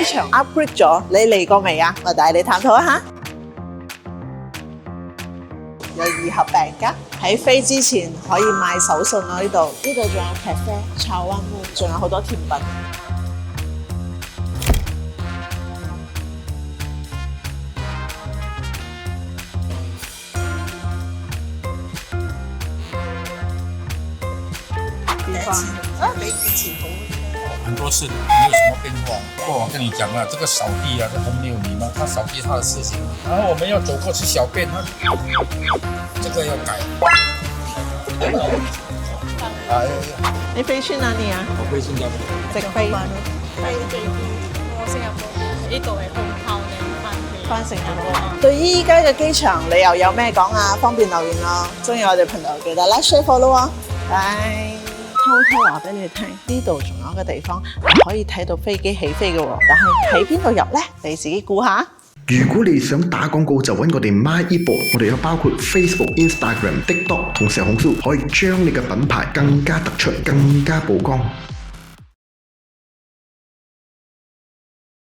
機場 upgrade 咗，你嚟過未啊？我帶你探討一下。有2盒餅乾，喺飛之前可以買手信咯。呢度仲有咖啡、炒灣木，仲有好多甜品。比以前好。很多事没有什么变化。不过我跟你讲啊，这个扫地啊，这很没有礼貌。他扫地他的事情，然后我们要走过去小便，他这个要改。你飛去哪裡啊？我飛新加坡。直飛我新加坡呢度係空拋嘅，翻新加坡。對依家嘅機場旅遊有咩講啊？方便留言咯。中意我哋頻道記得 like share follow 喎。拜。偷偷話俾你聽，呢度仲有一個地方可以睇到飛機起飛嘅喎，但係喺邊度入呢？你自己估下。如果你想打廣告，就揾我哋 MyEbo， 我哋有包括 Facebook、Instagram、TikTok 同小紅書，可以將你嘅品牌更加突出、更加曝光。